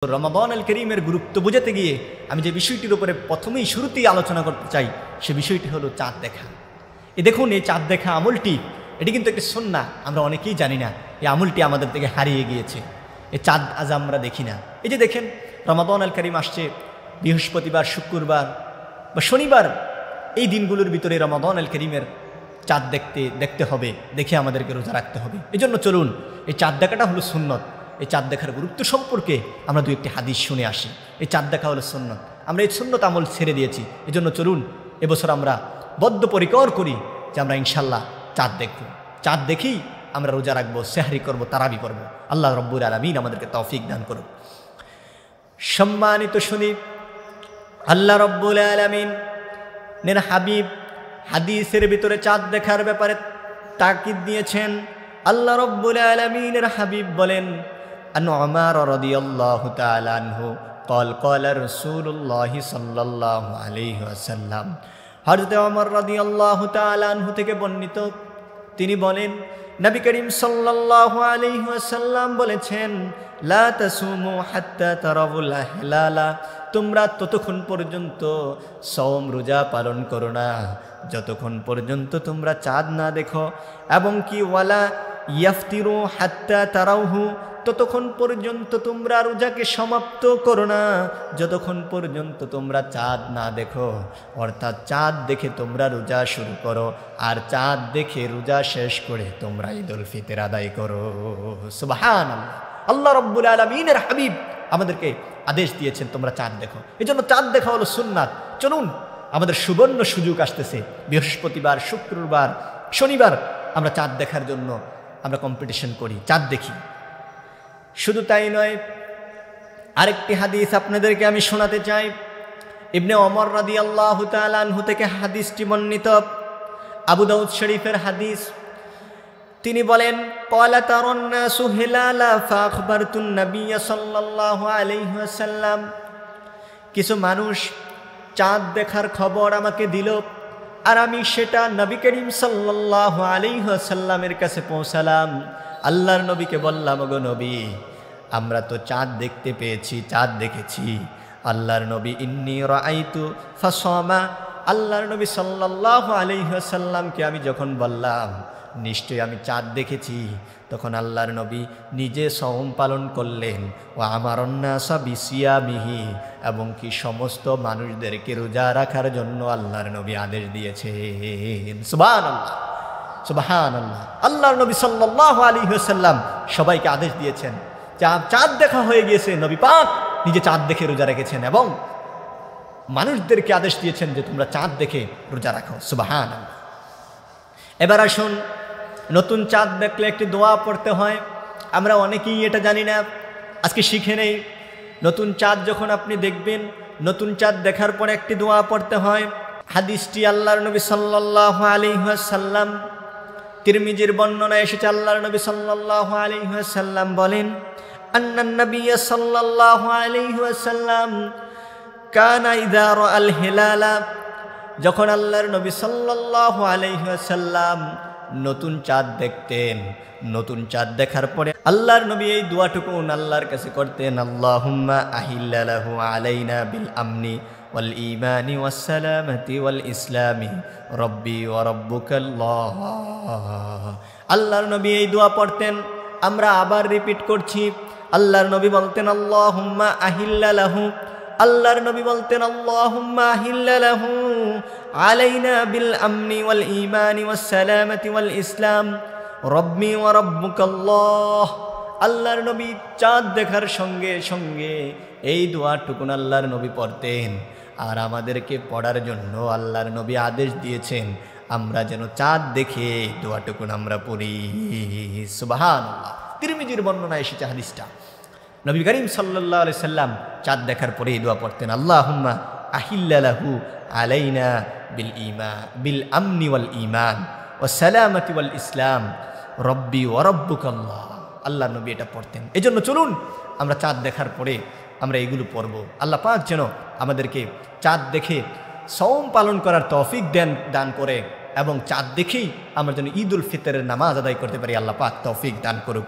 রমাদান আল করিমের গুরুত্ব বোঝাতে গিয়ে আমি যে বিষয়টির উপরে প্রথমেই শুরুতেই আলোচনা করতে চাই সে বিষয়টি হলো চাঁদ দেখা। দেখুন এই চাঁদ দেখা আমলটি এটি কিন্তু একটি সুন্নাহ, আমরা অনেকেই জানি না। এই আমলটি আমাদের থেকে হারিয়ে গিয়েছে। এই চাঁদ আজ আমরা দেখি না। এই যে দেখেন রমাদান আল করিম আসছে, বৃহস্পতিবার, শুক্রবার বা শনিবার, এই দিনগুলোর ভিতরে রমাদান আল করিমের চাঁদ দেখতে হবে, দেখে আমাদেরকে রোজা রাখতে হবে। এই জন্য চলুন, এই চাঁদ দেখাটা হলো সুন্নত। এই চাঁদ দেখার গুরুত্ব সম্পর্কে আমরা দু একটি হাদিস শুনে আসি। এই চাঁদ দেখা হলো সুন্নত, আমরা এই সুন্নত আমল ছেড়ে দিয়েছি। এই জন্য চলুন এবছর আমরা বদ্ধপরিকর করি যে আমরা ইনশাল্লাহ চাঁদ দেখব। চাঁদ দেখেই আমরা রোজা রাখবো, সেহরি করবো, তারাবি করবো। আল্লাহ রব্বুল আলামিন আমাদেরকে তৌফিক দান করুন। সম্মানিত শুনি, আল্লাহ রব্বুল আলামিন নেন হাবিব হাদিসের ভিতরে চাঁদ দেখার ব্যাপারে তাকিদ দিয়েছেন। আল্লাহ রব্বুল আলামিনের হাবিব বলেন, আন উমার রাদিয়াল্লাহু তাআলা আনহু قال قال رسول الله صلى الله عليه وسلم, হযরত ওমর রাদিয়াল্লাহু তাআলা আনহু থেকে বর্ণিত, তিনি বলেন নবী করিম সাল্লাল্লাহু আলাইহি ওয়াসাল্লাম বলেছেন, লা তাসুমু হাত্তা তারাউল হিলালা, তোমরা ততক্ষণ পর্যন্ত সওম রোজা পালন করো না যতক্ষণ পর্যন্ত তোমরা চাঁদ না দেখো, এবং কি ওয়ালা ইয়াফতিরু হাত্তা তারাউহু, ততক্ষণ পর্যন্ত তোমরা রোজাকে সমাপ্ত করো না যতক্ষণ পর্যন্ত তোমরা চাঁদ না দেখো। অর্থাৎ চাঁদ দেখে তোমরা রোজা শুরু করো, আর চাঁদ দেখে রোজা শেষ করে তোমরা ঈদুল ফিতর আদায় করো। সুবহানাল্লাহ। আল্লাহ রব্বুল আলামিনের হাবিব আমাদেরকে আদেশ দিয়েছেন তোমরা চাঁদ দেখো। এই জন্য চাঁদ দেখা হলো সুন্নাত। চলুন, আমাদের সুবর্ণ সুযোগ আসতেছে, বৃহস্পতিবার, শুক্রবার, শনিবার আমরা চাঁদ দেখার জন্য আমরা কম্পিটিশন করি, চাঁদ দেখি। শুধু তাই নয়, আরেকটি হাদিস আপনাদেরকে আমি শোনাতে চাই। ইবনে ওমর রাদিয়াল্লাহু তাআলা আনহু থেকে হাদিসটি বর্ণিত, আবু দাউদ শরীফের হাদিস। তিনি বলেন, ক্বালা তারান নাসু হিলালা ফাখবারতুন নবিয়্য সাল্লাল্লাহু আলাইহি ওয়াসাল্লাম, কিছু মানুষ চাঁদ দেখার খবর আমাকে দিল, আর আমি সেটা নবী করিম সাল্লাল্লাহু আলাইহি ওয়াসাল্লামের কাছে পৌঁছালাম। আল্লাহর নবীকে বললাম, ওগো নবী, আমরা তো চাঁদ দেখতে পেয়েছি, চাঁদ দেখেছি। আল্লাহর নবী ইন্নী রাআইতু ফাসামা, আল্লাহর নবী সাল্লাল্লাহু আলাইহি ওয়াসাল্লামকে আমি যখন বললাম নিশ্চয়ই আমি চাঁদ দেখেছি, তখন আল্লাহর নবী নিজে সওম পালন করলেন। ও আমারুন নাসা বিসিয়ামিহি, এবং কি সমস্ত মানুষদেরকে রোজা রাখার জন্য আল্লাহর নবী আদেশ দিয়েছেন। সুবহানাল্লাহ, সুবহানাল্লাহ। আল্লাহর নবী সাল্লাল্লাহু আলাইহি ওয়াসাল্লাম সবাইকে আদেশ দিয়েছেন। চাঁদ দেখা হয়ে গিয়েছে, নবী পাক নিজে চাঁদ দেখে রোজা রেখেছেন, এবং মানুষদেরকে আদেশ দিয়েছেন যে তোমরা চাঁদ দেখে রোজা রাখো। সুবহানাল্লাহ। এবার আসুন, নতুন চাঁদ দেখলে একটি দোয়া পড়তে হয়, আমরা অনেকেই এটা জানি না, আজকে শিখে নেই। নতুন চাঁদ যখন আপনি দেখবেন, নতুন চাঁদ দেখার পরে একটি দোয়া পড়তে হয়। হাদিসটি আল্লাহর নবী সাল্লাল্লাহু আলাইহি ওয়াসাল্লাম, তিরমিজির বর্ণনায় এসেছে, আল্লাহর নবী সাল্লাল্লাহু আলাইহি ওয়াসাল্লাম বলেন, আন্নান নবিয়্য সাল্লাল্লাহু আলাইহি ওয়াসাল্লাম কানা ইযা রাআল হিলালা, যখন আল্লাহর নবী সাল্লাল্লাহু আলাইহি ওয়াসাল্লাম নতুন চাঁদ দেখতেন, নতুন চাঁদ দেখার পরে আল্লাহর নবী এই দোয়াটুকু আল্লাহর কাছে করতেন, আল্লাহুম্মা আহিল্লা লাহু আলাইনা বিল আমনি ওয়াল ঈমানি ওয়াস সালামাতি ওয়াল ইসলামি রব্বি ওয়া রাব্বুকাল্লাহ। আল্লাহর নবী এই দোয়া পড়তেন, আমরা আবার রিপিট করছি। আল্লাহর নবী বলতেন আল্লাহুম্মা আহিল্লা লাহু, আল্লাহর নবী বলতেন আল্লাহুম্মা আহিল্লা লাহু আলাইনা বিল আমনি ওয়াল ঈমানি ওয়াস সালামাতি ওয়াল ইসলাম রব্বি ওয়া রাব্বুকাল্লাহ। আল্লাহর নবী চাঁদ দেখার সঙ্গে সঙ্গে এই দোয়াটুকুন আল্লাহর নবী পড়তেন, আর আমাদেরকে পড়ার জন্য আল্লাহর নবী আদেশ দিয়েছেন আমরা যেন চাঁদ দেখে দোয়াটুকুন আমরা পড়ি। সুবহানাল্লাহ। তিরমিজির বর্ণনায় এসেছে হাদিসটা। নবী করিম সাল্লাল্লাহু আলাইহি সাল্লাম চাঁদ দেখার পরে এই দোয়া পড়তেন, আল্লাহুম্মা আহিল্লা লাহু আলাইনা বিল আমনি ওয়াল ঈমান ওয়াস সালামাতি ওয়াল ইসলাম রব্বি ওয়া রাব্বুকাল্লাহ। আল্লাহর নবী এটা পড়তেন। এজন্য চলুন আমরা চাঁদ দেখার পরে আমরা এগুলো পড়ব। আল্লাহ পাক যেন আমাদেরকে চাঁদ দেখে সওম পালন করার তৌফিক দান করে, এবং চাঁদ দেখেই আমরা যেন ঈদুল ফিতরের নামাজ আদায় করতে পারি। আল্লাহ পাক তৌফিক দান করুক।